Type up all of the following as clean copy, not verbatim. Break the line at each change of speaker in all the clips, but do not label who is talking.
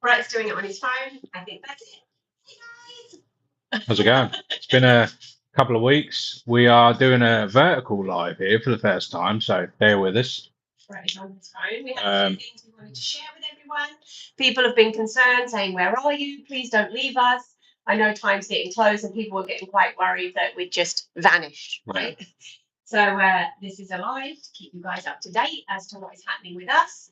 Brett's doing it on his phone. I think that's it. Hey guys.
How's it going? It's been a couple of weeks. We are doing a vertical live here for the first time, so bear with us.
Brett is on his phone. We have a few things we wanted to share with everyone. People have been concerned, saying, "Where are you? Please don't leave us." I know time's getting close, and people were getting quite worried that we'd just vanished, right? Yeah. So this is a live to keep you guys up to date as to what is happening with us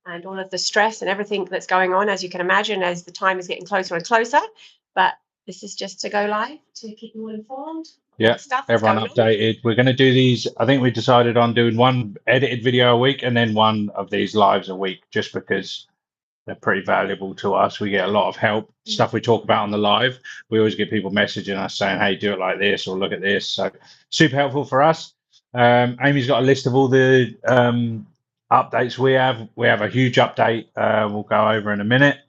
and all of the stress and everything that's going on, as you can imagine, as the time is getting closer and closer. But this is just to go live to keep you all informed.
Yeah, everyone updated. We're going to do these. I think we decided on doing one edited video a week and then one of these lives a week, just because they're pretty valuable to us. We get a lot of help. Stuff we talk about on the live, we always get people messaging us saying, "Hey, do it like this," or "Look at this." So super helpful for us. Amy's got a list of all the updates we have. We have a huge update we'll go over in a minute.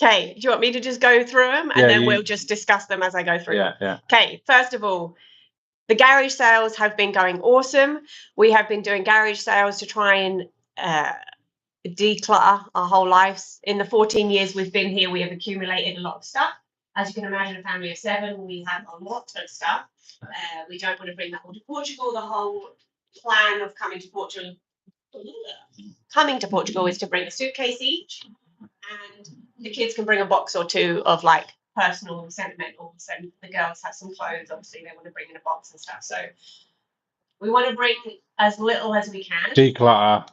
Okay, do you want me to just go through them and then we'll just discuss them as I go through?
Yeah.
Okay, first of all, the garage sales have been going awesome. We have been doing garage sales to try and declutter our whole lives. In the 14 years we've been here, we have accumulated a lot of stuff. As you can imagine, a family of 7, we have a lot of stuff. We don't want to bring that all to Portugal. The whole plan of coming to Portugal is to bring a suitcase each, and the kids can bring a box or two of like personal sentimentals, and the girls have some clothes. Obviously, they want to bring in a box and stuff. So we want to bring as little as we can.
Declutter,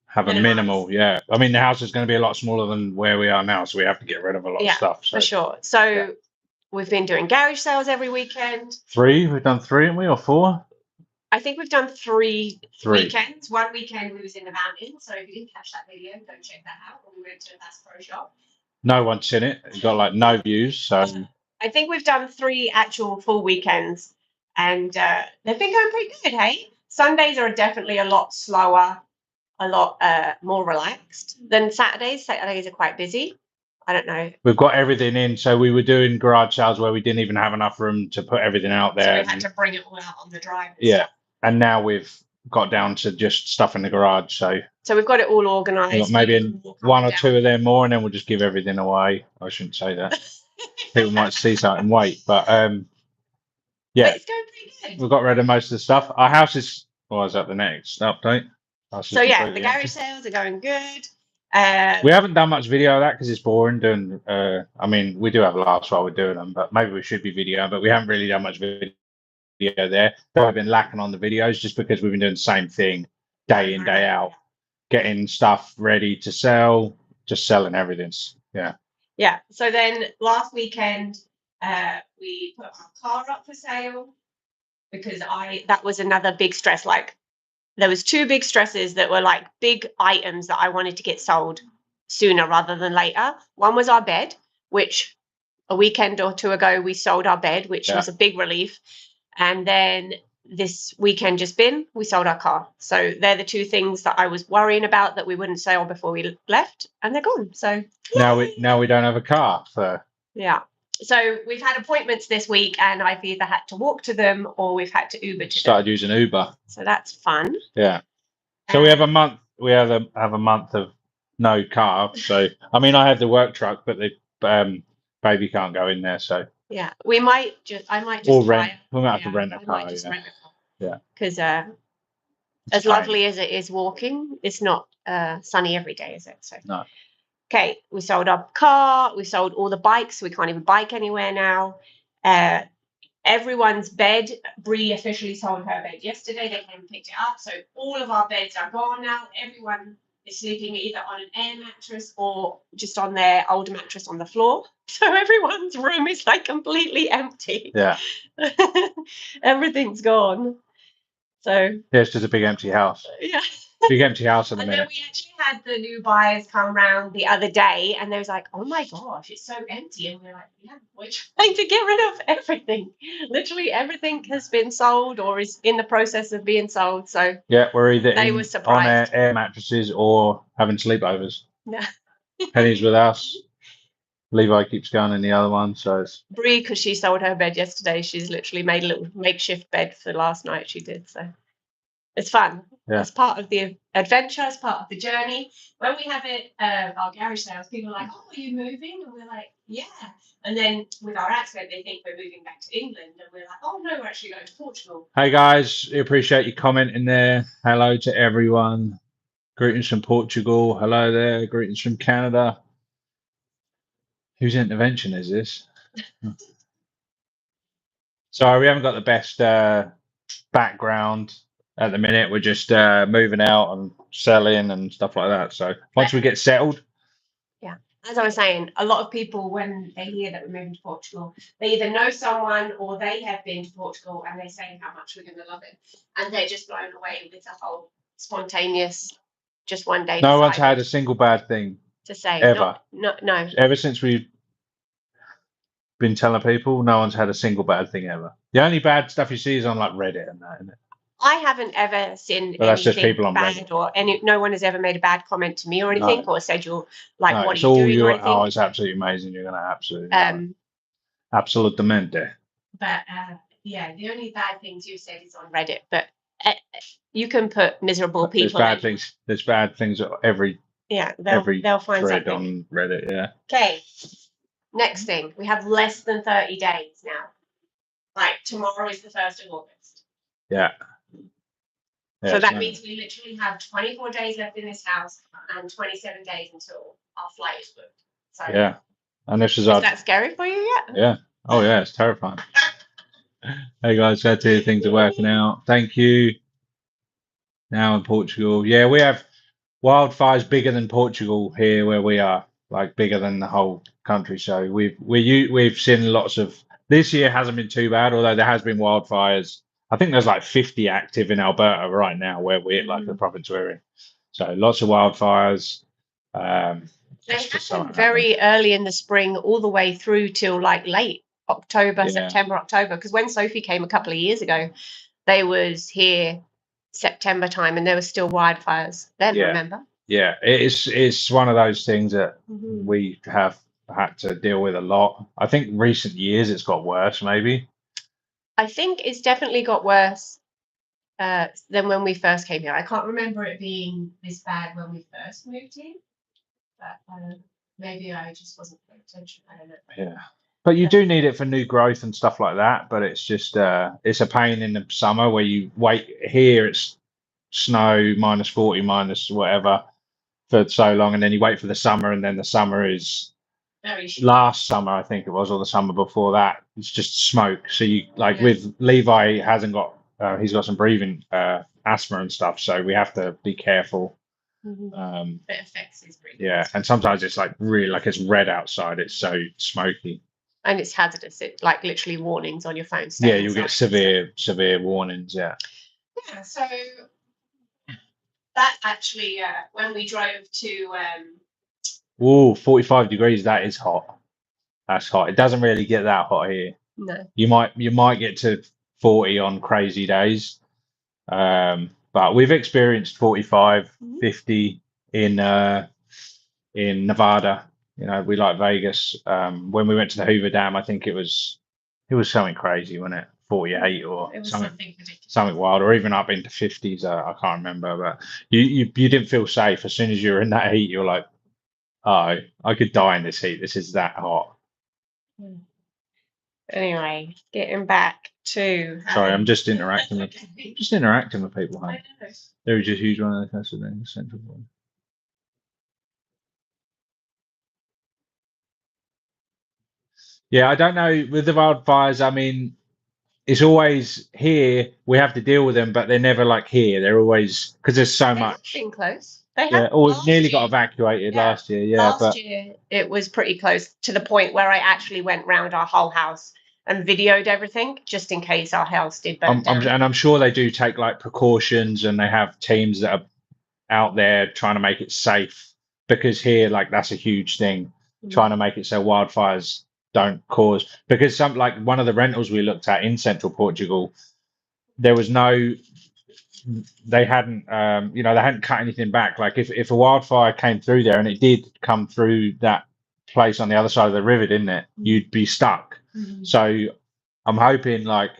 have a minimal. Yeah, I mean the house is going to be a lot smaller than where we are now, so we have to get rid of a lot of stuff. So.
For sure. So we've been doing garage sales every weekend.
3, we've done 3, haven't we, or 4?
I think we've done 3 weekends. One weekend we was in the mountains, so if you didn't catch that video, go check that out. When we went to the Bass Pro Shop.
No one's seen it. It got like no views. So
I think we've done 3 actual full weekends, and they've been going pretty good. Hey, Sundays are definitely a lot slower, a lot more relaxed than Saturdays. Saturdays are quite busy. I don't know.
We've got everything in. So we were doing garage sales where we didn't even have enough room to put everything out there.
So we had to bring it all out on the drive.
And now we've got down to just stuff in the garage. So
we've got it all organised.
Maybe 1 or 2 of them more, and then we'll just give everything away. I shouldn't say that. People might see something and wait. But
but it's going pretty good.
We've got rid of most of the stuff. Our house is, is that the next update?
So the garage sales are going good.
We haven't done much video of that because it's boring doing. I mean, we do have laughs while we're doing them, but maybe we should be video. But we haven't really done much video there. I've been lacking on the videos just because we've been doing the same thing day in, day out, getting stuff ready to sell, just selling everything.
Yeah. So then last weekend we put our car up for sale because that was another big stress. Like there was 2 big stresses that were like big items that I wanted to get sold sooner rather than later. One was our bed, which a weekend or 2 ago we sold our bed, which was a big relief. And then this weekend we sold our car. So they're the 2 things that I was worrying about that we wouldn't sell before we left, and they're gone. So
now we don't have a car.
So we've had appointments this week, and I've either had to walk to them or we've had to Uber to
Started using Uber.
So that's fun.
Yeah. So we have a month. We have a month of no car. So I mean, I have the work truck, but the baby can't go in there. So
yeah, I might just
rent. We might have to rent a car. Yeah.
Because as lovely as it is walking, it's not sunny every day, is it? So
no.
Okay, we sold our car. We sold all the bikes. We can't even bike anywhere now. Everyone's bed. Bree officially sold her bed yesterday. They came and picked it up. So all of our beds are gone now. Everyone is sleeping either on an air mattress or just on their old mattress on the floor. So everyone's room is like completely empty.
Yeah.
Everything's gone. So
it's just a big empty house.
Yeah.
Big empty house in the minute.
Then we actually had the new buyers come round the other day, and they was like, "Oh my gosh, it's so empty." And we're like, "Yeah, we're trying to get rid of everything. Literally everything has been sold or is in the process of being sold." So
yeah, we're either
were surprised
on air mattresses or having sleepovers.
Yeah.
Penny's with us. Levi keeps going in the other one. So it's
Bree, because she sold her bed yesterday, she's literally made a little makeshift bed for last night. She did, so it's fun. It's part of the adventure. It's part of the journey. When we have it, our garage sales, people are like, "Oh, are you moving?" And we're like, "Yeah." And then with our accent, they think we're moving back to England, and we're like, "Oh no, we're actually going to Portugal."
Hey guys, we appreciate you commenting there. Hello to everyone. Greetings from Portugal. Hello there. Greetings from Canada. Whose intervention is this? Sorry, we haven't got the best background at the minute. We're just moving out and selling and stuff like that. So once we get settled.
Yeah. As I was saying, a lot of people, when they hear that we're moving to Portugal, they either know someone or they have been to Portugal and they say how much we're going to love it. And they're just blown away with the whole spontaneous, just one day.
No one's had a single bad thing
to say.
Ever.
No.
Ever since we've been telling people, no one's had a single bad thing ever. The only bad stuff you see is on like Reddit and that, isn't it?
I haven't ever seen
that's just
anything
people on
bad
Reddit.
no one has ever made a bad comment to me or anything or said you're like,
No,
what
it's
are you
all
doing or anything.
Oh, it's absolutely amazing. You're going to absolutely absolutamente.
But yeah, the only bad things you said is on Reddit, but you can put miserable people.
There's bad things at every
they'll find
thread
something
on Reddit. Yeah.
Okay. Next thing, we have less than 30 days now. Like tomorrow is the 1st of August.
Yeah.
So that means we literally have 24 days left in this house and 27 days until our flight is booked. So
yeah. And this is
that scary for you yet?
Yeah. Oh yeah, it's terrifying. Hey guys, glad to hear things are working out. Thank you. Now in Portugal. Yeah, we have wildfires bigger than Portugal here where we are, like bigger than the whole country. So we've seen lots of. This year hasn't been too bad, although there has been wildfires. I think there's like 50 active in Alberta right now, where we're like the province we're in. So lots of wildfires.
They happened very early in the spring, all the way through till like late October, September, October. Because when Sophie came a couple of years ago, they was here September time, and there was still wildfires then. Remember?
Yeah, it's one of those things that we have had to deal with a lot. I think recent years it's got worse, maybe.
I think it's definitely got worse than when we first came here. I can't remember it being this bad when we first moved here, but maybe I just wasn't paying attention. I don't know.
Yeah, but you do need it for new growth and stuff like that. But it's just it's a pain in the summer where you wait here. It's snow minus 40, minus whatever for so long, and then you wait for the summer, and then the summer is. Last summer, I think it was, or the summer before that, it's just smoke. So you like with Levi hasn't got he's got some breathing asthma and stuff, so we have to be careful.
It affects his breathing.
Yeah, and sometimes it's like really like it's red outside. It's so smoky.
And it's hazardous. It like literally warnings on your phone.
Yeah, you'll get severe warnings. Yeah.
Yeah. So that actually, when we drove to.
45 degrees. That is hot. That's hot. It doesn't really get that hot here.
No.
You might get to 40 on crazy days. But we've experienced 45, 50 in Nevada. You know, we like Vegas. When we went to the Hoover Dam, I think it was something crazy, wasn't it? 48 or something wild, or even up into 50s. I can't remember, but you didn't feel safe as soon as you were in that heat. You're like, oh, I could die in this heat. This is that hot.
Anyway, getting back to.
Sorry, I'm just interacting with people. Huh? There was a huge one of the central one. Yeah, I don't know with the wildfires. I mean, it's always here. We have to deal with them, but they're never like here. They're always because there's so much.
Been close.
Nearly got evacuated last year. Yeah,
last year it was pretty close to the point where I actually went round our whole house and videoed everything just in case our house did burn down.
And I'm sure they do take like precautions, and they have teams that are out there trying to make it safe, because here, like, that's a huge thing, trying to make it so wildfires don't cause, because one of the rentals we looked at in central Portugal, there was no. They hadn't, they hadn't cut anything back. Like if a wildfire came through there, and it did come through that place on the other side of the river, didn't it? You'd be stuck. So I'm hoping, like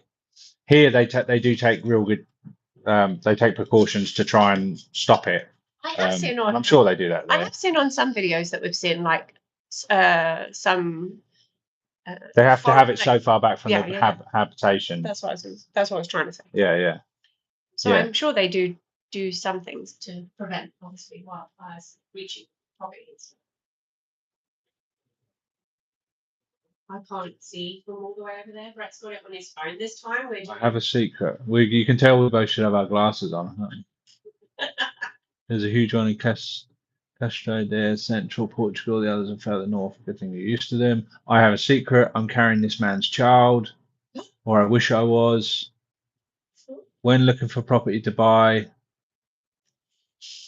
here, they do take real good they take precautions to try and stop it.
I have seen
and I'm sure they do that
I
there.
have seen on some videos that we've seen like some.
They have to have it
like,
so far back from
yeah,
the
yeah.
habitation.
That's what I was trying to say.
Yeah, yeah.
So
Yeah.
I'm sure they do some things to prevent, obviously, wildfires reaching properties. I can't see from all the way over there. Brett's got it on his phone this time.
I have a secret. You can tell we both should have our glasses on. There's a huge one in Castro there, central Portugal. The others are further north. Good thing you're used to them. I have a secret. I'm carrying this man's child, or I wish I was. When looking for property to buy,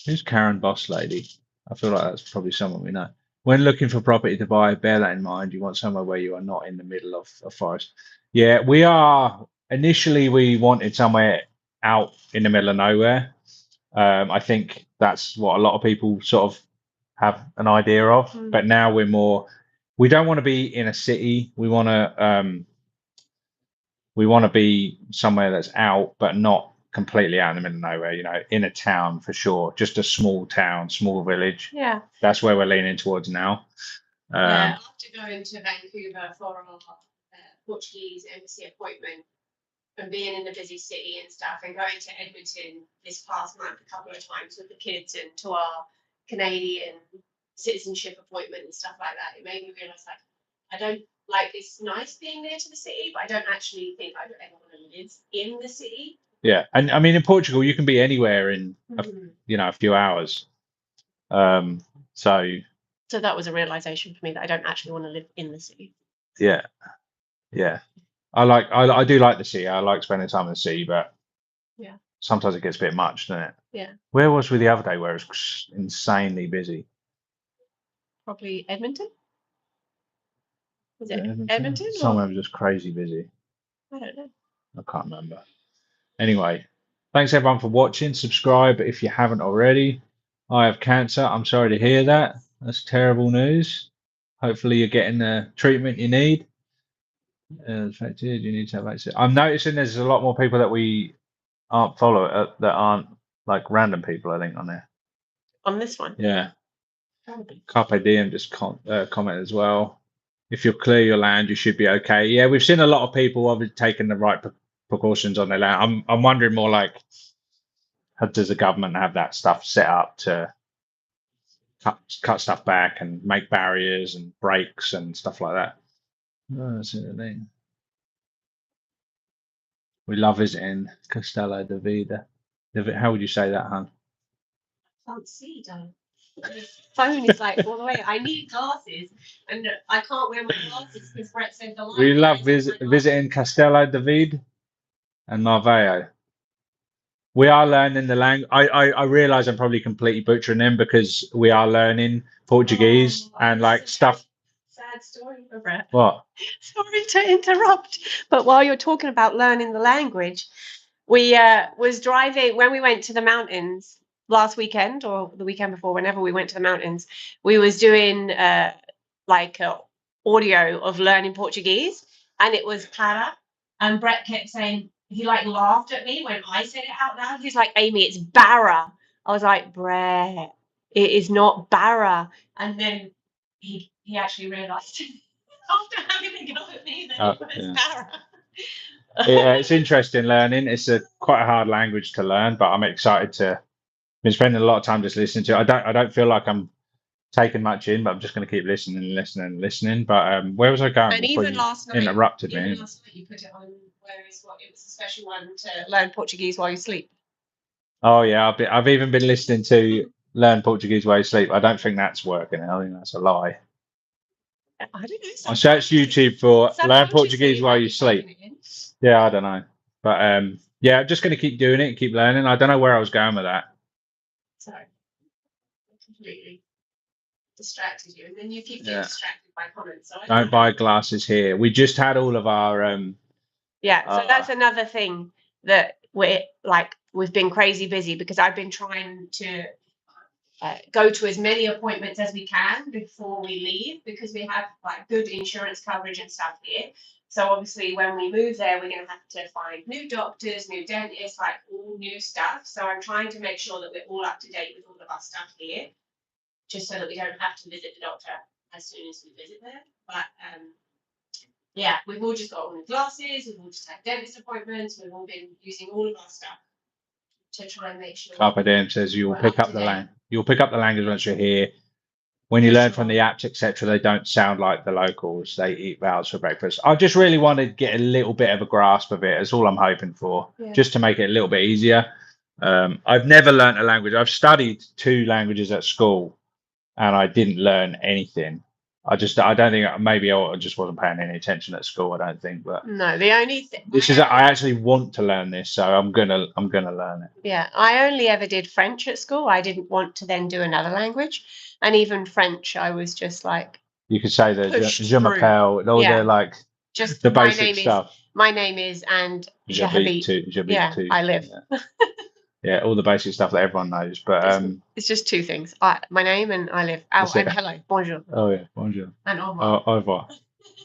who's Karen Boss Lady? I feel like that's probably someone we know. When looking for property to buy, bear that in mind. You want somewhere where you are not in the middle of a forest. Yeah, we are. Initially, we wanted somewhere out in the middle of nowhere. I think that's what a lot of people sort of have an idea of. But now we're more. We don't want to be in a city. We want to. We want to be somewhere that's out, but not completely out in the middle of nowhere. You know, in a town for sure. Just a small town, small village.
Yeah.
That's where we're leaning towards now.
Yeah. After going to Vancouver for our Portuguese embassy appointment, and being in a busy city and stuff, and going to Edmonton this past month a couple of times with the kids and to our Canadian citizenship appointment and stuff like that, it made me realize like I don't like it's nice being near to the city, but I don't actually think I would ever want to live in the city.
Yeah, and I mean in Portugal you can be anywhere in a few hours. So
that was a realization for me that I don't actually want to live in the city.
Yeah, yeah. I do like the sea. I like spending time in the sea, but
yeah,
sometimes it gets a bit much, doesn't it?
Yeah.
Where was we the other day where it was insanely busy?
Probably Edmonton. Was it Edmonton?
Somewhere was just crazy busy.
I don't know.
I can't remember. Anyway, thanks everyone for watching. Subscribe if you haven't already. I have cancer. I'm sorry to hear that. That's terrible news. Hopefully you're getting the treatment you need. Affected, you need to have access. I'm noticing there's a lot more people that we aren't that aren't like random people. I think on there.
On this one.
Yeah. Carpe Diem just comment as well. If you're clear your land, you should be okay. Yeah, we've seen a lot of people obviously taking the right precautions on their land. I'm wondering more like, how does the government have that stuff set up to cut stuff back and make barriers and breaks and stuff like that? Oh, that's the thing. We love visiting Castello de Vida. How would you say that, hon?
I can't see, darling. The phone is like all the way. I need glasses, and I can't wear my glasses because Brett said the light.
We love visiting Castello de Vida and Marveo. We are learning the language. I realize I'm probably completely butchering them because we are learning Portuguese and like stuff.
Sad story for Brett.
What?
Sorry to interrupt, but while you're talking about learning the language, we was driving when we went to the mountains last weekend or the weekend before, whenever we went to the mountains, we was doing like audio of learning Portuguese, and it was para, and Brett kept saying, he like laughed at me when I said it out loud. He's like, Amy, it's Barra. I was like, Brett, it is not Barra. And then he actually realised after having a go at me that it was Barra.
Yeah, it's interesting learning. It's quite a hard language to learn, but I'm excited to. Been spending a lot of time just listening to it. I don't feel like I'm taking much in, but I'm just going to keep listening and listening and listening. But where was I going?
And even last night,
interrupted me.
Last night you put it on. Where is what? It was a special one to learn Portuguese while you sleep.
Oh yeah, I've even been listening to learn Portuguese while you sleep. I don't think that's working. I think that's a lie.
I don't know.
I searched YouTube for learn Portuguese while you sleep. Yeah, I don't know, but yeah, I'm just going to keep doing it, keep learning. I don't know where I was going with that.
Sorry, completely distracted you, and then you keep getting distracted by comments. So don't
buy glasses here. We just had all of our
yeah, so that's another thing that we've been crazy busy because I've been trying to go to as many appointments as we can before we leave, because we have like good insurance coverage and stuff here. So obviously when we move there, we're going to have to find new doctors, new dentists, like all new stuff. So I'm trying to make sure that we're all up to date with all of our stuff here, just so that we don't have to visit the doctor as soon as we visit there. But yeah, we've all just got all new glasses, we've all just had dentist appointments, we've all been using all of our stuff to try and make sure.
Carpe Diem says you'll pick up the language. You'll pick up the language once you're here. When you learn from the apps, etc., they don't sound like the locals. They eat vowels for breakfast. I just really want to get a little bit of a grasp of it. That's all I'm hoping for, just to make it a little bit easier. I've never learned a language. I've studied 2 languages at school, and I didn't learn anything. I don't think, maybe I just wasn't paying any attention at school. I don't think, but
no, the only thing
I actually want to learn this, so I'm gonna learn it.
Yeah, I only ever did French at school. I didn't want to then do another language, and even French, I was just like,
you could say the je m'appelle, all the like,
just
the basic stuff.
My name is, and
j'habite.
I live.
Yeah, all the basic stuff that everyone knows, but
it's just 2 things: my name and I live. Oh, and hello, bonjour.
Oh yeah, bonjour.
And au revoir.
Au revoir.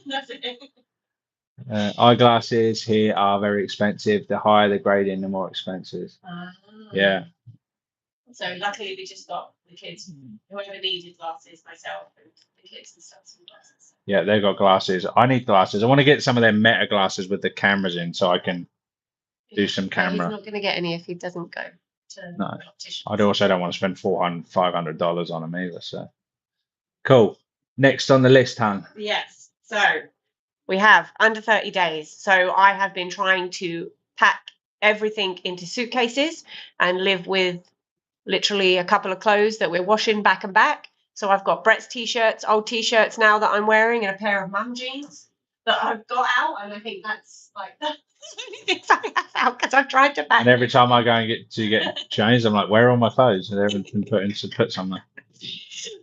That's it.
Eyeglasses here are very expensive. The higher the grading, the more expensive. Yeah.
So luckily we just got the kids, whoever needed glasses, myself and the kids and stuff, some glasses.
Yeah, they've got glasses. I need glasses. I want to get some of their meta glasses with the cameras in, so I can do some camera.
He's not going to get any if he doesn't go to the optician. I
also don't want to spend $400-$500 on them either. So cool. Next on the list, Han.
Yes. So we have under 30 days. So I have been trying to pack everything into suitcases and live with literally a couple of clothes that we're washing back and back. So I've got Brett's t-shirts, old t-shirts now that I'm wearing, and a pair of mum jeans that I've got out, and I think that's like the only things I have out because I've tried to pack.
And every time I go and get changed, I'm like, where are all my clothes? And everyone's been put somewhere.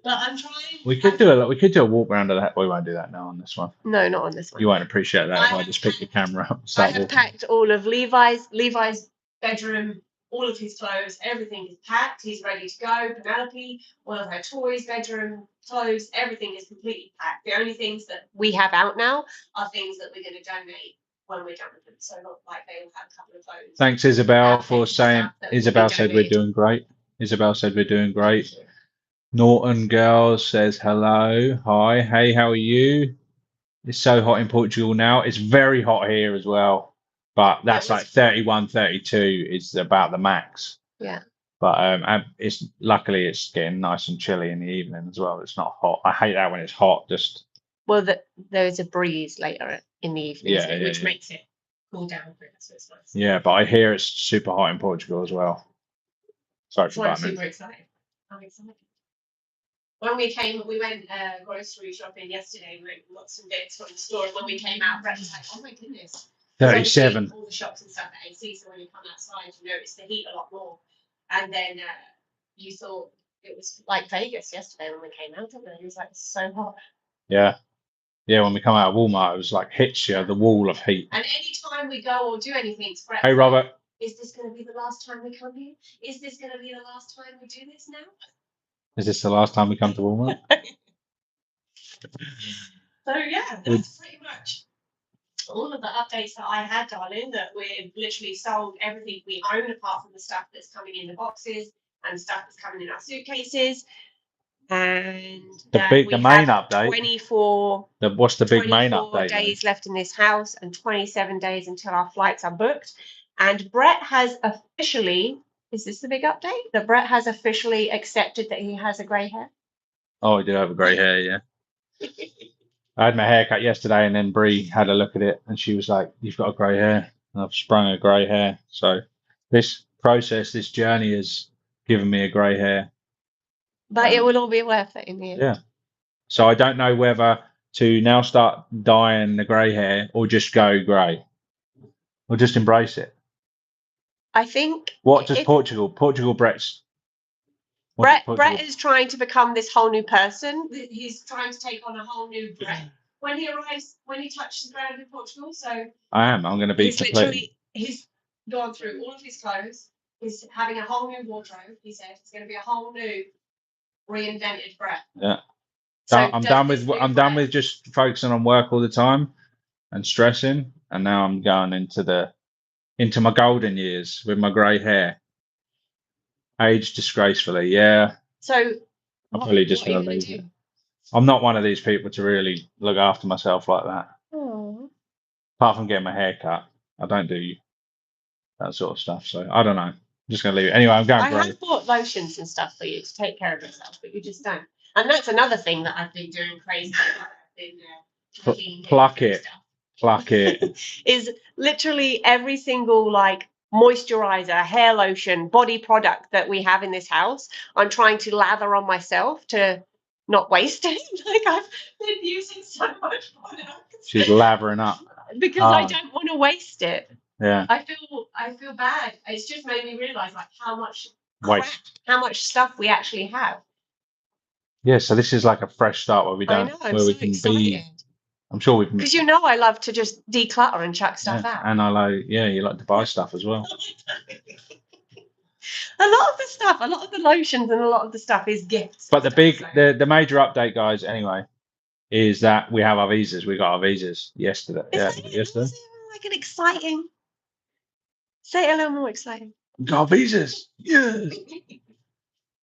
But I'm trying.
We could do a walk around of that. We won't do that now on this one.
No, not on this one.
You won't appreciate that if I just pick the camera up.
I have packed all of Levi's bedroom, all of his clothes, everything is packed. He's ready to go. Penelope, all of her toys, bedroom, clothes, everything is completely packed. The only things that we have out now are things that we're going to donate when we're done with them. So not like they will have a couple of clothes.
Thanks, Isabel, for saying. Isabel said we're doing great. Isabel said we're doing great. Norton Girl says hello. Hi. Hey, how are you? It's so hot in Portugal now. It's very hot here as well. But that's like 31, 32 is about the max.
Yeah.
But luckily it's getting nice and chilly in the evening as well. It's not hot. I hate that when it's hot.
There's a breeze later in the evening, which makes it cool down for us. So it's nice.
Yeah, but I hear it's super hot in Portugal as well. Sorry for that.
I'm super excited. I'm excited. When we went grocery shopping yesterday. We got some bits from the store, and when we came out, Brett was like, "Oh my goodness."
37.
All the shops and stuff at AC, so when you come outside, you notice the heat a lot more. And then you thought it was like Vegas yesterday when we came out of it. It was like so hot.
Yeah. Yeah, when we come out of Walmart, it was like hits you, the wall of heat.
And any time we go or do anything, it's Brett.
Hey, Robert.
Is this going to be the last time we come here? Is this going to be the last time we do this now?
Is this the last time we come to Walmart?
So yeah, that's pretty much all of the updates that I had, darling. That we've literally sold everything we own apart from the stuff that's coming in the boxes and stuff that's coming in our suitcases. And
the main update.
24.
What's the big main update?
Days left in this house and 27 days until our flights are booked. And Brett has officially. Is this the big update? That Brett has officially accepted that he has a grey hair?
Oh, I do have a grey hair, yeah. I had my hair cut yesterday, and then Bree had a look at it, and she was like, "You've got a grey hair." And I've sprung a grey hair. So this journey has given me a grey hair.
But it will all be worth it in the end.
Yeah. So I don't know whether to now start dyeing the grey hair or just go grey. Or just embrace it.
I think.
What does Portugal Brett's?
Brett is trying to become this whole new person. He's trying to take on a whole new Brett when he arrives, when he touches the ground in Portugal. So
I'm going to be
he's gone through all of his clothes. He's having a whole new wardrobe. He said it's going to be a whole new reinvented Brett.
Yeah.
So
I'm done with just focusing on work all the time and stressing, and now I'm going into my golden years with my grey hair. Aged disgracefully, yeah.
So
I'm probably just going to leave it. I'm not one of these people to really look after myself like that.
Aww.
Apart from getting my hair cut, I don't do that sort of stuff. So I don't know. I'm just going to leave it. Anyway, I'm going
I have bought lotions and stuff for you to take care of yourself, but you just don't. And that's another thing that I've been doing crazy.
Pluck it.
Is literally every single like moisturizer, hair lotion, body product that we have in this house, I'm trying to lather on myself to not waste it. Like I've been using so much product.
She's lathering up.
Because I don't want to waste it.
Yeah.
I feel bad. It's just made me realise like how much stuff we actually have.
Yeah, so this is like a fresh start where we don't
I'm so excited.
I'm sure we can,
because I love to just declutter and chuck stuff out.
And you like to buy stuff as well.
A lot of the lotions and a lot of the stuff is gifts.
But the major update, guys, anyway, is that we have our visas. We got our visas yesterday.
Yesterday. Like an exciting. Say it a little more exciting.
We got our visas. Yes.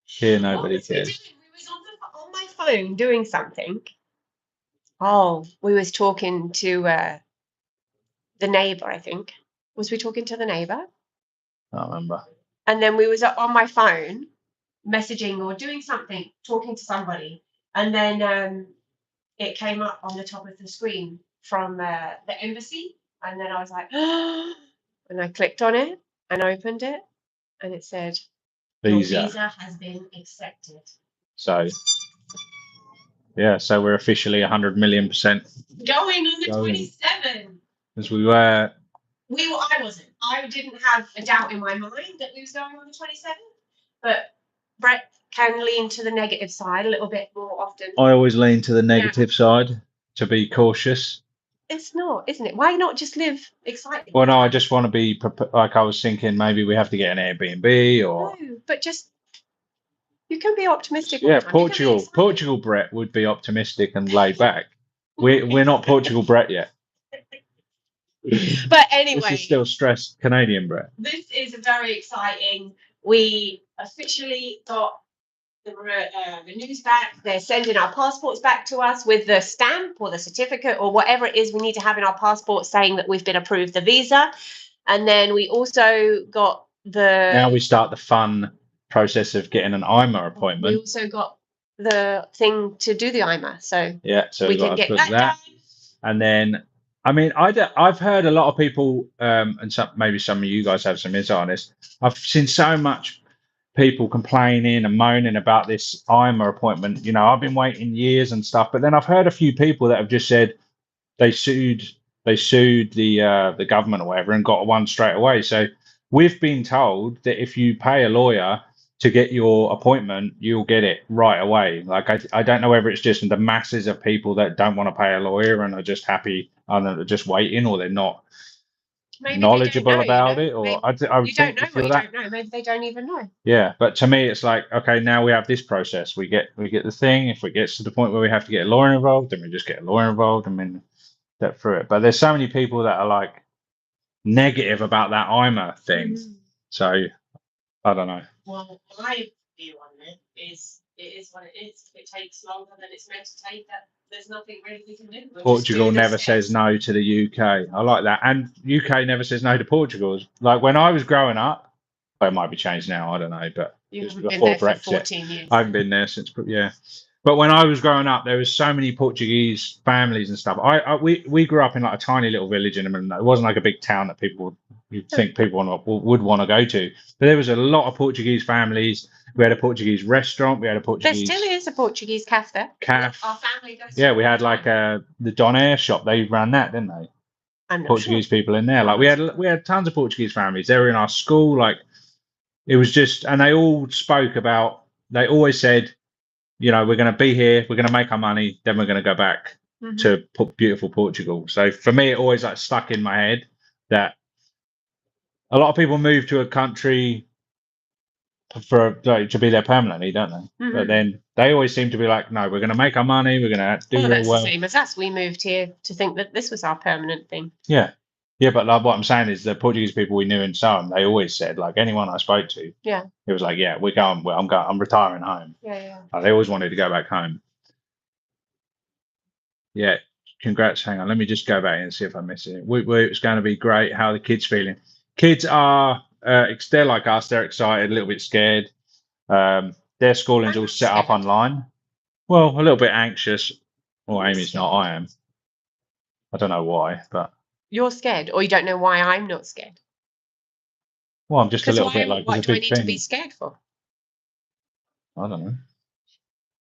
Here, nobody cares.
We was on my phone doing something. Oh, we was talking to the neighbour, I think. Was we talking to the neighbour?
I don't remember.
And then we was on my phone messaging or doing something, talking to somebody. And then it came up on the top of the screen from the embassy. And then I was like, and I clicked on it and opened it. And it said, your visa has been accepted.
So, yeah, so we're officially 100 million%
going on the 27.
Because we were.
I wasn't. I didn't have a doubt in my mind that we was going on the 27th. But Brett can lean to the negative side a little bit more often.
I always lean to the negative side to be cautious.
It's not, isn't it? Why not just live excited?
Well, no, I just want to be like I was thinking maybe we have to get an Airbnb or.
No, but just you can be optimistic.
Yeah, Portugal Brett would be optimistic and laid back. We're not Portugal Brett yet.
But anyway,
this is still stressed Canadian Brett.
This is very exciting. We officially got the news back. They're sending our passports back to us with the stamp or the certificate or whatever it is we need to have in our passport saying that we've been approved the visa. And then we also got now
we start the fun process of getting an IMA appointment.
We also got the thing to do the IMA. So
so
we can get that done.
And then I mean, I've heard a lot of people, and maybe some of you guys have some insight on this. I've seen so much people complaining and moaning about this IMA appointment. I've been waiting years and stuff, but then I've heard a few people that have just said they sued the government or whatever and got one straight away. So we've been told that if you pay a lawyer to get your appointment, you'll get it right away. Like I don't know whether it's just the masses of people that don't want to pay a lawyer and are just happy and are just waiting, or they're not knowledgeable about it, or I
don't know what you don't know. Maybe they don't even know.
Yeah, but to me, it's like, okay, now we have this process. We get the thing. If it gets to the point where we have to get a lawyer involved, then we just get a lawyer involved and then step through it. But there's so many people that are like negative about that IMA thing. So I don't know.
Well, my view on it is what it is. If it takes longer than it's meant to take, there's nothing really we can do.
Portugal never says no to the UK. I like that. And UK never says no to Portugal. Like when I was growing up, well, it might be changed now, I don't know, but
it was before Brexit. 14 years.
I haven't been there since, But when I was growing up, there was so many Portuguese families and stuff. We grew up in like a tiny little village in England. It wasn't like a big town that you'd think people would want to go to. But there was a lot of Portuguese families. We had a Portuguese restaurant. We had a Portuguese.
There still is a Portuguese cafe. Our family goes.
Yeah, we had like the Donair shop. They ran that, didn't they? Portuguese people in there. Like we had tons of Portuguese families. They were in our school. Like it was just, and they all spoke about. They always said, we're going to be here. We're going to make our money. Then we're going to go back to beautiful Portugal. So for me, it always like stuck in my head that a lot of people move to a country for like, to be there permanently, don't they? But then they always seem to be like, no, we're going to make our money, we're going to do
well,
real
that's
well.
the same as us. We moved here to think that this was our permanent thing.
Yeah, but like what I'm saying is the Portuguese people we knew in Soham, they always said, like anyone I spoke to,
Yeah,
it was like, yeah, we're going. Well, I'm retiring home.
yeah.
Like, they always wanted to go back home. Yeah, congrats. Hang on, let me just go back and see if I missed it. It's going to be great. How are the kids feeling? Kids are, they're like us. They're excited, a little bit scared. Their schooling's all set up online. Well, a little bit anxious. Well, Amy's not. I am. I don't know why, but
you're scared, or you don't know why I'm not scared.
Well, I'm just a little bit like,
what
it's a
do I
big
need to be
thing.
scared for?
I don't know.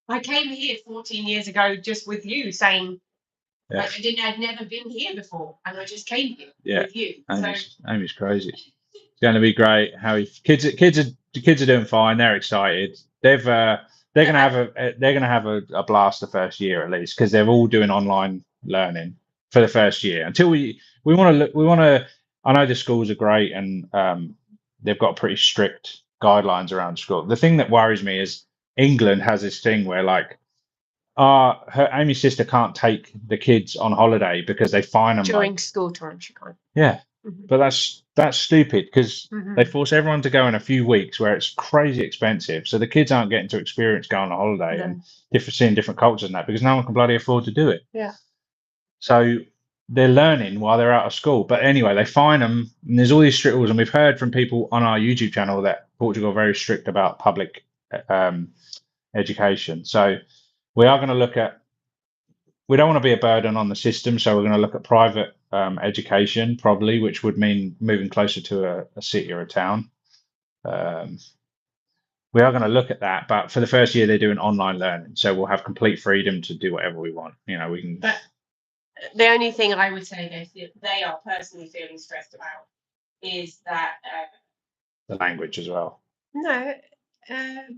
I came here 14 years ago just with you saying,
Yeah.
like, I'd never been here before, and I just came here with you.
Amy's crazy. It's going to be great. Kids are doing fine. They're excited. They're going to have a blast the first year at least, because they're all doing online learning for the first year. Until we want to. I know the schools are great, and they've got pretty strict guidelines around school. The thing that worries me is England has this thing where, like, Amy's sister can't take the kids on holiday because they fine them
during school time. She can't.
Yeah, but that's stupid, because they force everyone to go in a few weeks where it's crazy expensive. So the kids aren't getting to experience going on holiday and seeing different cultures and that, because no one can bloody afford to do it.
Yeah.
So they're learning while they're out of school. But anyway, they fine them, and there's all these strict rules. And we've heard from people on our YouTube channel that Portugal are very strict about public education. So we are going to look at. We don't want to be a burden on the system, so we're going to look at private education, probably, which would mean moving closer to a city or a town. We are going to look at that, but for the first year, they're doing online learning, so we'll have complete freedom to do whatever we want. We can.
But the only thing I would say they are personally feeling stressed about is that
The language as well.
No,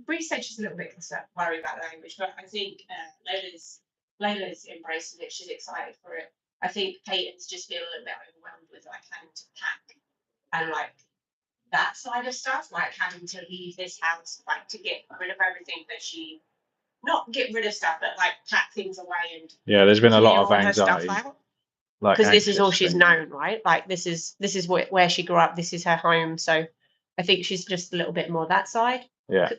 Bree said she's a little bit worried about the language, but I think Layla's embracing it. She's excited for it. I think Peyton's just feeling a little bit overwhelmed with like having to pack and like that side of stuff, like having to leave this house, like to get rid of everything that she, not get rid of stuff, but like pack things away and
there's been a lot of anxiety,
because this is all she's known, right? Like this is where she grew up. This is her home, so I think she's just a little bit more that side,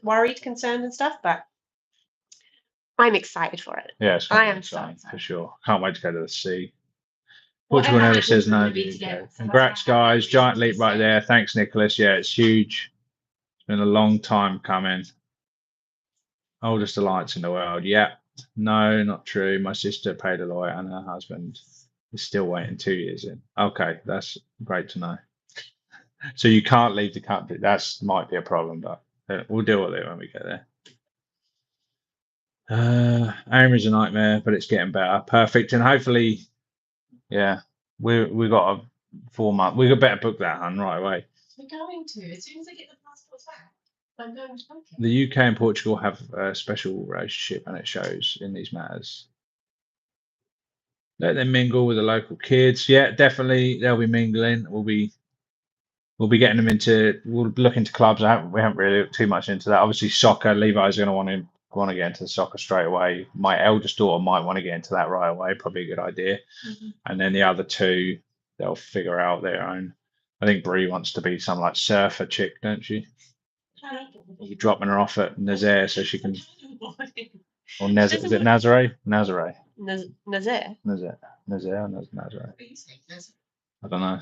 worried, concerned, and stuff. But I'm excited for it.
Yeah,
I am so excited
for sure. Can't wait to go to the sea. Portugal never says no. Congrats, guys! Giant leap right there. Thanks, Nicholas. Yeah, it's huge. It's been a long time coming. Oldest alliance in the world. Yeah. No, not true. My sister paid a lawyer, and her husband is still waiting 2 years in. Okay, that's great to know. So you can't leave the country. That's might be a problem, but we'll deal with it when we get there. Amy's a nightmare, but it's getting better. Perfect, and hopefully, we got a 4 month. We better book that, hun, right away.
We're going to as soon as I get the passports back. I'm going to book it.
The UK and Portugal have a special relationship, and it shows in these matters. Let them mingle with the local kids. Yeah, definitely, they'll be mingling. We'll be getting them into. We'll look into clubs. We haven't really looked too much into that. Obviously, soccer. Levi's going to want to get into the soccer straight away. My eldest daughter might want to get into that right away. Probably a good idea. And then the other two, they'll figure out their own. I think Brie wants to be some like surfer chick, don't she? You're dropping her off at Nazaire so she can. Or is it Nazare? Nazare.
Nazaire.
Nazare. I don't know.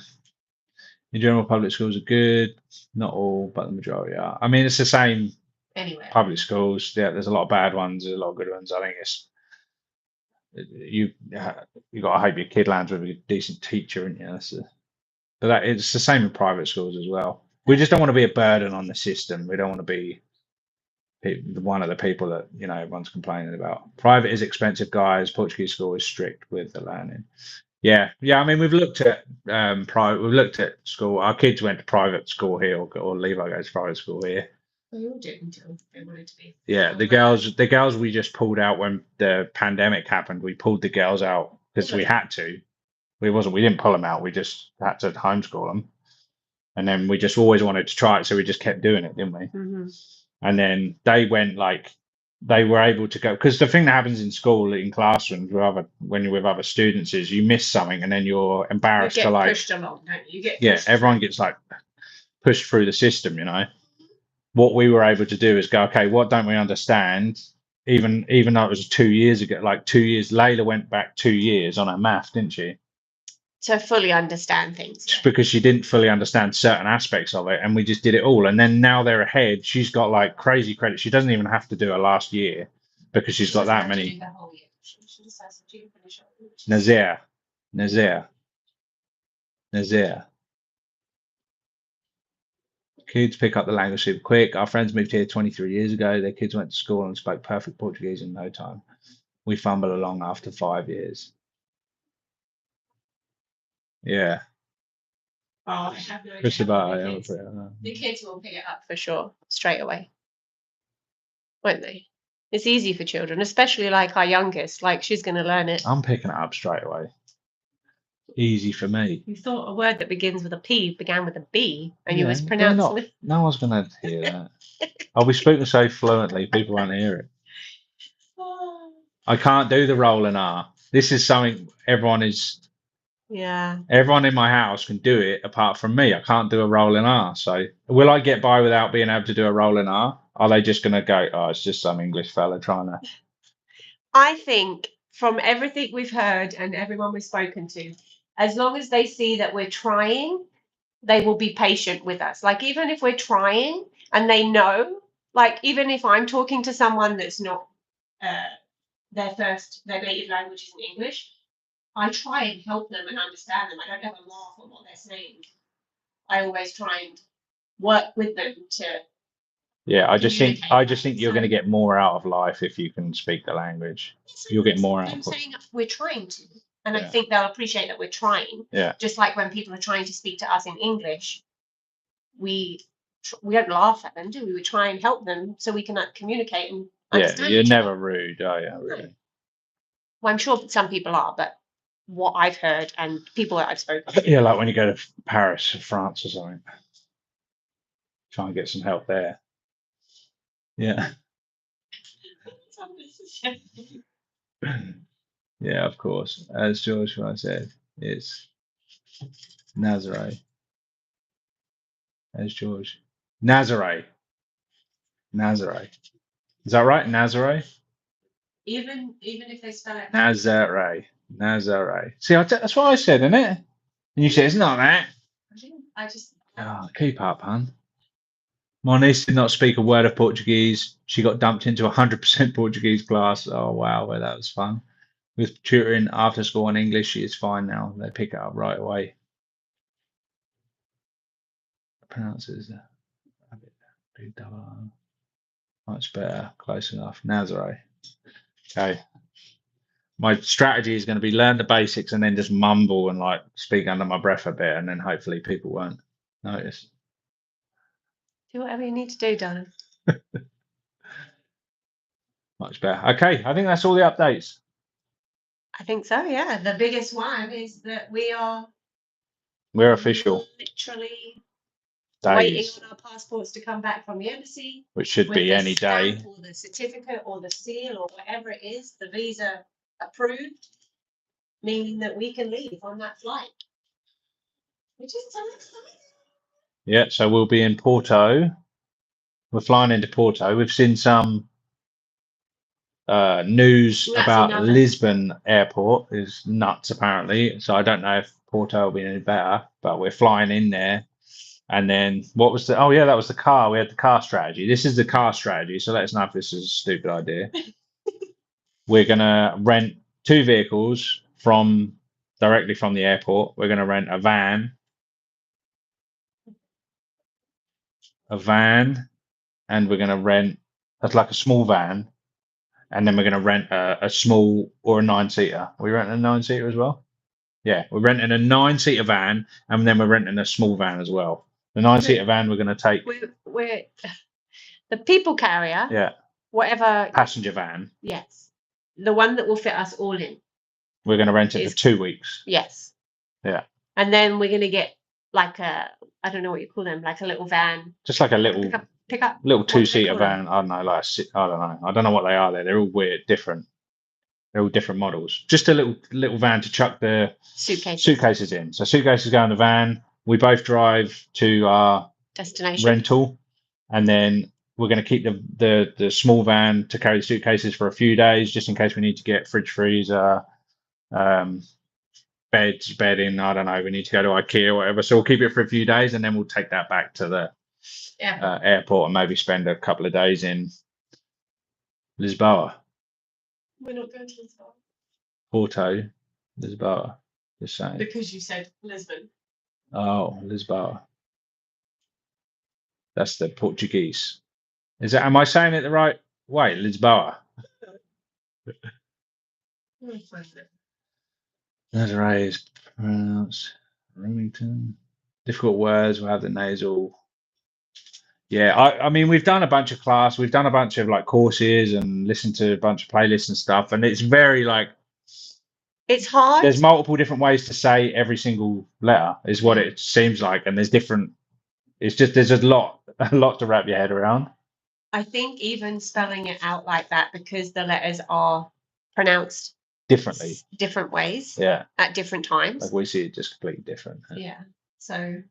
In general, public schools are good. Not all, but the majority are. I mean, it's the same.
Anyway.
Public schools, there's a lot of bad ones. There's a lot of good ones. I think you got to hope your kid lands with a decent teacher, and but it's the same in private schools as well. We just don't want to be a burden on the system. We don't want to be one of the people that everyone's complaining about. Private is expensive, guys. Portuguese school is strict with the learning. Yeah. I mean, we've looked at private. We've looked at school. Our kids went to private school here, or Levi goes to private school here.
They all did until they wanted to be.
Yeah, the girls we just pulled out when the pandemic happened. We pulled the girls out because we had to. We didn't pull them out. We just had to homeschool them, and then we just always wanted to try it, so we just kept doing it, didn't we? And then they went they were able to go, because the thing that happens in school, in classrooms when you're with other students, is you miss something and then you're embarrassed
you
to
get pushed along, don't you?
Everyone gets pushed through the system, What we were able to do is go, okay, what don't we understand? Even though it was 2 years ago, 2 years, Layla went back 2 years on her math, didn't she?
To fully understand things.
Just because she didn't fully understand certain aspects of it, and we just did it all. And then now they're ahead. She's got crazy credit. She doesn't even have to do her last year because she's got that many. Nazir. Kids pick up the language super quick. Our friends moved here 23 years ago. Their kids went to school and spoke perfect Portuguese in no time. We fumble along after 5 years. Yeah.
Oh, I have no idea. The kids will pick it up for sure, straight away. Won't they? It's easy for children, especially our youngest. She's going to learn it.
I'm picking it up straight away. Easy for me.
You thought a word that begins with a P began with a B, and you was pronouncing it.
No one's going to hear that. I'll be speaking so fluently, people won't hear it. I can't do the rolling R. This is something everyone in my house can do it apart from me. I can't do a rolling R. So will I get by without being able to do a rolling R? Are they just going to go, oh, it's just some English fella trying to...
I think from everything we've heard and everyone we've spoken to, as long as they see that we're trying, they will be patient with us. Even if we're trying and they know, even if I'm talking to someone that's not their native language isn't English, I try and help them and understand them. I don't ever laugh at what they're saying. I always try and work with them to.
Yeah, I just think you're going to get more out of life if you can speak the language. You'll get more out of it.
I'm saying we're trying to, and I think they'll appreciate that we're trying.
Yeah.
Just like when people are trying to speak to us in English, we don't laugh at them, do we? We try and help them so we can communicate and understand.
Yeah, you're never rude, are you? Really?
Well, I'm sure some people are, but what I've heard and people that I've spoken to.
Yeah, like when you go to Paris or France or something. Try and get some help there. Yeah. Yeah, of course. As George said, it's Nazare. As George. Nazare. Is that right? Nazare?
Even if they spell it
Nazare. See, that's what I said, isn't it? And you said it's not that.
I just.
Oh, keep up, hun. My niece did not speak a word of Portuguese. She got dumped into 100% Portuguese class. Oh, wow, well, that was fun. With tutoring after school in English, she is fine now. They pick it up right away. Pronounces a bit double. Much better. Close enough. Nazare. Okay. My strategy is going to be learn the basics and then just mumble and speak under my breath a bit, and then hopefully people won't notice.
Do whatever you need to do, darling.
Much better. Okay, I think that's all the updates.
I think so, yeah. The biggest one is that
we're official.
Literally
days.
Waiting on our passports to come back from the embassy.
Which should be any day.
Or the certificate or the seal or whatever it is, the visa approved, meaning that we can leave on that flight. Which is so exciting.
Yeah, so we'll be in Porto. We're flying into Porto. We've seen some news about Lisbon airport is nuts apparently. So I don't know if Porto will be any better, but we're flying in there. And then what was that was the car. We had the car strategy. This is the car strategy. So let us know if this is a stupid idea. We're going to rent 2 vehicles directly from the airport. We're going to rent a van, and we're going to rent a small van. And then we're going to rent a small or a 9-seater. We renting a 9-seater as well? Yeah, we're renting a 9-seater van, and then we're renting a small van as well. The 9-seater van we're going to take.
We're the people carrier.
Yeah.
Whatever.
Passenger van.
Yes. The one that will fit us all in.
We're going to rent it for 2 weeks.
Yes.
Yeah.
And then we're going to get I don't know what you call them, a little van.
Just like a little
pickup?
little
What do they
two-seater
call them?
van. I don't know, like I don't know. I don't know what they are. They're all weird, different. They're all different models. Just a little van to chuck the suitcases in. So suitcases go in the van. We both drive to our
Destination.
rental, and then we're going to keep the small van to carry the suitcases for a few days, just in case we need to get fridge, freezer, beds, bedding. I don't know. We need to go to IKEA or whatever. So we'll keep it for a few days, and then we'll take that back to the airport and maybe spend a couple of days in Lisboa.
We're not going to Lisbon.
Porto, Lisboa. Just saying.
Because you said Lisbon.
Oh, Lisboa. That's the Portuguese. Is that? Am I saying it the right way? Lisboa. That's right. It's pronounced Remington. Difficult words. We'll have the nasal. Yeah, I mean, we've done a bunch of class. We've done a bunch of like courses and listened to a bunch of playlists and stuff. And it's very like.
It's hard.
There's multiple different ways to say every single letter, is what it seems like, and there's different. It's just there's a lot to wrap your head around.
I think even spelling it out like that, because the letters are pronounced
differently,
different ways,
at
different times.
Like we see it just completely different.
Yeah. So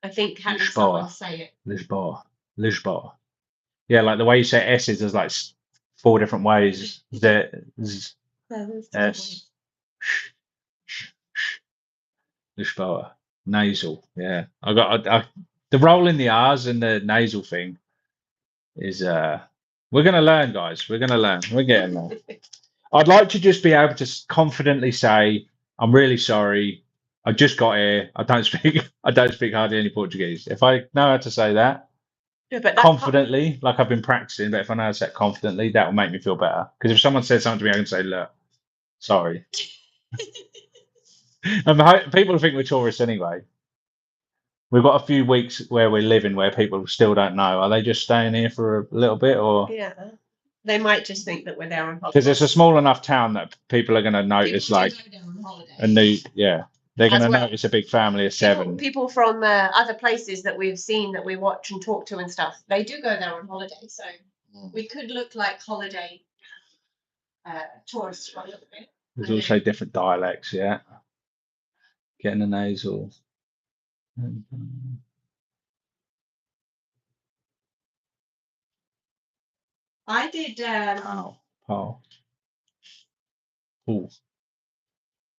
I think having someone say it.
Lisboa. Yeah, like the way you say S's, there's like 4 different ways. S. Lisboa. Nasal. Yeah. I got the roll in the R's and the nasal thing is we're gonna learn, guys. We're gonna learn. We're getting there. I'd like to just be able to confidently say, I'm really sorry. I just got here. I don't speak hardly any Portuguese. If I know how to say that, but confidently, like I've been practicing, but if I know how to say it confidently, that will make me feel better. Because if someone says something to me, I can say, look, sorry. And people think we're tourists anyway. We've got a few weeks where we're living where people still don't know. Are they just staying here for a little bit, or?
Yeah, they might just think that we're there on holiday.
Because it's a small enough town that people are going to notice, like a new, they're going to notice a big family of 7.
People from other places that we've seen, that we watch and talk to and stuff, they do go there on holiday. So we could look like holiday tourists for a little bit.
There's also different dialects, Getting a nasal.
I did.
Pow. Ooh.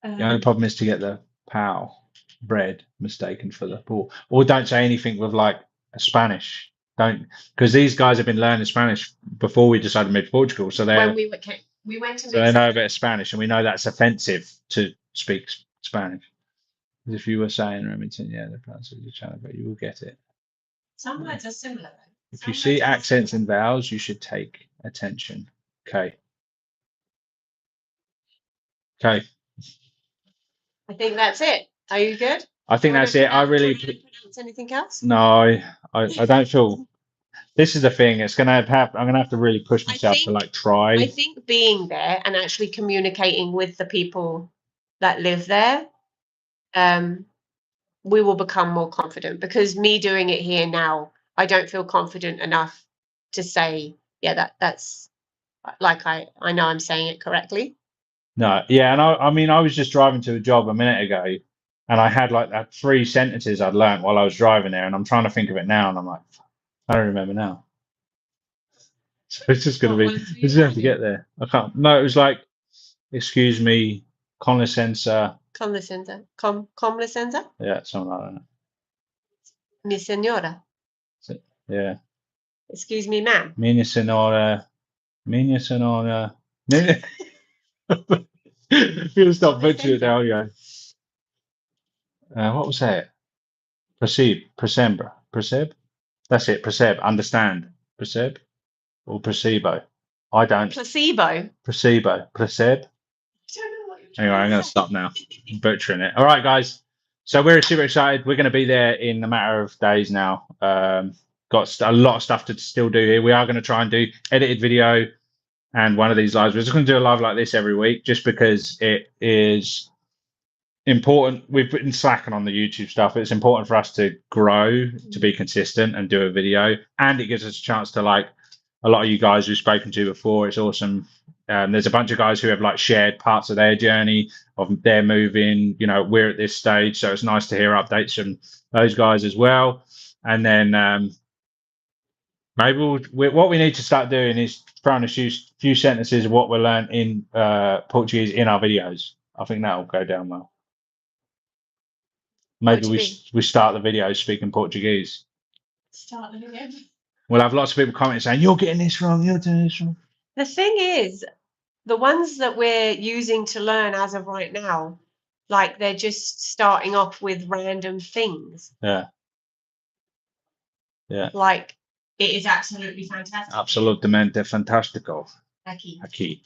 The only problem is to get the pow bread mistaken for the pool. Or don't say anything with like a Spanish. Don't, because these guys have been learning Spanish before we decided to move to Portugal. So they
went to.
So they know a bit of Spanish, and we know that's offensive to speak Spanish. If you were saying Remington, the pronunciation is channel, but you will get it.
Some words are similar though.
If you see accents and vowels, you should take attention. Okay. I
think that's it. Are you good?
I think that's it. I really
pronounce anything else?
No, I don't feel. This is the thing. It's gonna have. I'm gonna have to really push myself to like try.
I think being there and actually communicating with the people that live there, we will become more confident. Because me doing it here now, I don't feel confident enough to say, that's like I know I'm saying it correctly.
No, and I mean, I was just driving to a job a minute ago, and I had like that 3 sentences I'd learnt while I was driving there, and I'm trying to think of it now, and I'm like, I don't remember now. So it's just gonna be. We just have to get there. I can't. No, it was like, excuse me, con licenza.
Com licenza.
Yeah, something like that.
Mi señora.
Yeah.
Excuse me, ma'am.
Minha senhora. You'll stop butchering it now, what was that? Perceive. That's it. Perceive. Understand. Perceive or placebo. I don't.
Placebo.
Perceive. Anyway, I'm going to stop now. I'm butchering it. All right, guys. So we're super excited. We're going to be there in a matter of days now. Got a lot of stuff to still do here. We are going to try and do edited video and one of these lives. We're just going to do a live like this every week, just because it is important. We've been slacking on the YouTube stuff. It's important for us to grow, to be consistent, and do a video. And it gives us a chance to, like, a lot of you guys we've spoken to before. It's awesome. There's a bunch of guys who have like shared parts of their journey of their moving. You know, we're at this stage, so it's nice to hear updates from those guys as well. And then maybe what we need to start doing is throwing a few sentences of what we learned in Portuguese in our videos. I think that'll go down well. Maybe we start the video speaking Portuguese.
Start the video.
We'll have lots of people commenting saying, "You're getting this wrong. You're doing this wrong."
The thing is, the ones that we're using to learn as of right now, like they're just starting off with random things.
Yeah. Yeah.
Like it is absolutely fantastic.
Absolutamente fantastico.
Aqui.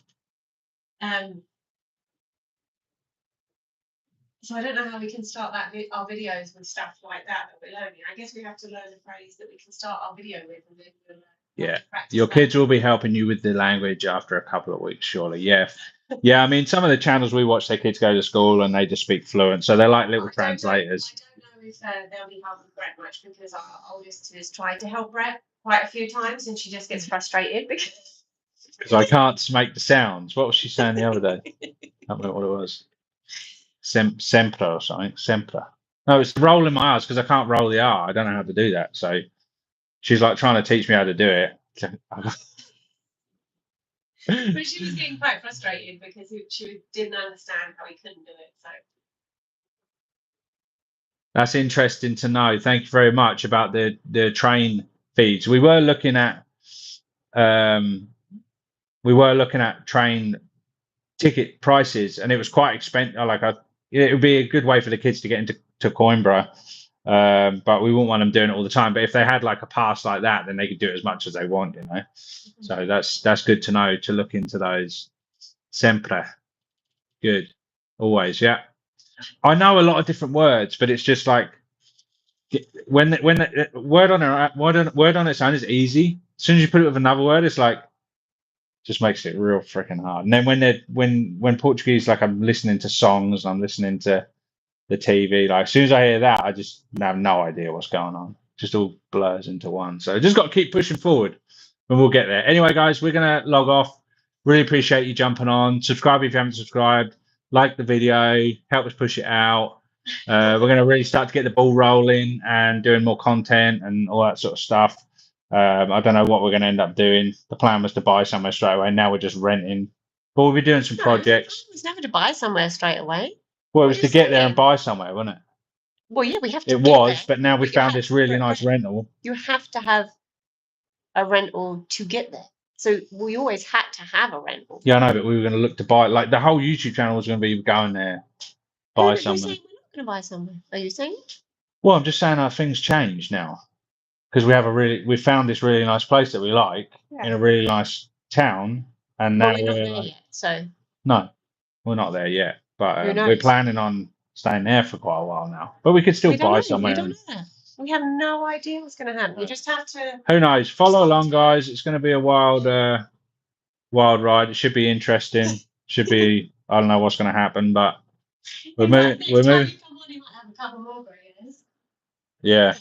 So I don't know how we can start our videos with stuff like that we're learning. I guess we have to learn a phrase that we can start our video with, and then we'll
your kids will be helping you with the language after a couple of weeks, surely. Yeah. I mean, some of the channels we watch, their kids go to school and they just speak fluent, so they're like little translators.
I don't know if they'll be helping Brett much, because our oldest has tried to help Brett quite a few times, and she just gets frustrated because
I can't make the sounds. What was she saying the other day? I don't know what it was. Sempre or something. Sempre. No, it's rolling my R's because I can't roll the R. I don't know how to do that. So she's like trying to teach me how to do it.
But she was getting quite frustrated because she didn't understand how he couldn't do it. So
that's interesting to know. Thank you very much about the train feeds. We were looking at train ticket prices, and it was quite expensive. It would be a good way for the kids to get into Coimbra, but we wouldn't want them doing it all the time. But if they had like a pass like that, then they could do it as much as they want, you know. So that's good to know, to look into those. Sempre, good, always, yeah. I know a lot of different words, but it's just like when the word on its own is easy. As soon as you put it with another word, it's like just makes it real freaking hard. And then when Portuguese, like I'm listening to songs, I'm listening to the TV, like as soon as I hear that, I just have no idea what's going on. Just all blurs into one. So just got to keep pushing forward and we'll get there. Anyway, guys, we're going to log off. Really appreciate you jumping on. Subscribe if you haven't subscribed. Like the video. Help us push it out. We're going to really start to get the ball rolling and doing more content and all that sort of stuff. I don't know what we're going to end up doing. The plan was to buy somewhere straight away. Now we're just renting. But we'll be doing some projects.
It was never to buy somewhere straight away.
Well, it was to get there and buy somewhere, wasn't it?
Well, yeah, we have to.
It was, but now we found this really nice rental.
You have to have a rental to get there. So we always had to have a rental.
Yeah, I know, but we were going to look to buy, like the whole YouTube channel was going to be going there, buy somewhere.
We're not going to buy somewhere. Are you saying?
Well, I'm just saying our things change now. Because we found this really nice place that we like in a really nice town, and now
we're not there yet. So
no, we're not there yet. But we're planning on staying there for quite a while now. But we could still buy somewhere.
We don't know. We have no idea what's going to happen. You just have to.
Who knows? Follow along, guys. It's going to be a wild ride. It should be interesting. Should be. I don't know what's going to happen, but we're moving. Yeah.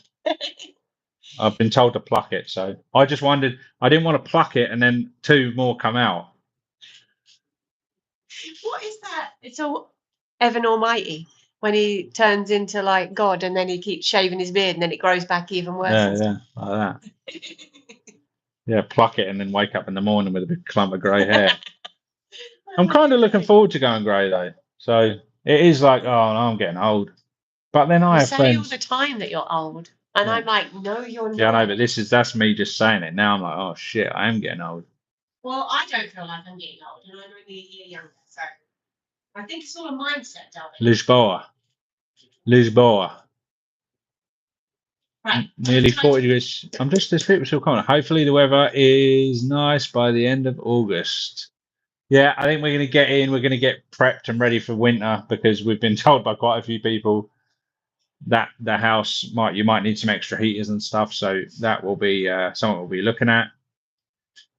I've been told to pluck it, so I just wondered. I didn't want to pluck it and then 2 more come out.
What is that? It's all Evan Almighty when he turns into like God, and then he keeps shaving his beard, and then it grows back even worse.
Yeah, like that. Yeah, pluck it and then wake up in the morning with a big clump of grey hair. I'm kind of looking forward to going grey though. So it is like, oh, no, I'm getting old. But then I have friends.
You say all the time that you're old. And I'm like, no, you're not.
Yeah, I know, but that's me just saying it. Now I'm like, oh shit, I am getting old.
Well, I don't feel like I'm getting old, and I'm only a year younger, so I think it's all a mindset, darling. Lisboa. Right. Nearly 40 degrees. There's people still coming. Hopefully the weather is nice by the end of August. Yeah, I think we're going to get in. We're going to get prepped and ready for winter, because we've been told by quite a few people that the house you might need some extra heaters and stuff, so that will be something we'll be looking at.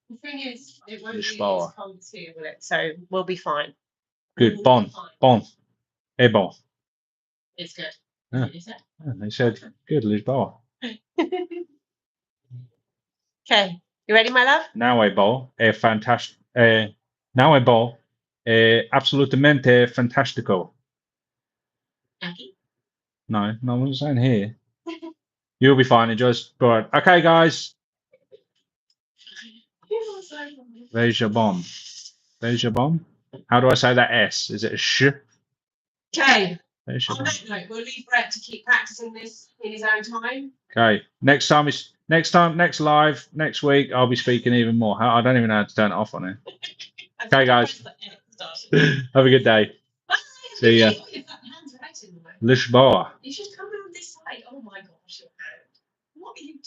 The thing is, it won't be as cold here, will it? So we'll be fine. Good. Bon. É bom. It's good.
Yeah. They said, good, Lisboa.
Okay. You ready, my love?
Now I ball. Fantastic. Now I ball. Absolutamente fantastico.
Jackie?
No, I wasn't saying here. You'll be fine. Enjoy. But okay, guys. There's your bomb. There's your bomb. How do I say that S? Is it a sh?
Okay.
There's your
On
bomb.
that note, we'll leave Brett to keep practicing this in his own time.
Okay. Next live, next week, I'll be speaking even more. I don't even know how to turn it off on here. Okay, guys. Have a good day.
Bye.
See ya. Lisboa.
You should come around this side. Oh my gosh, your hand. What are you doing?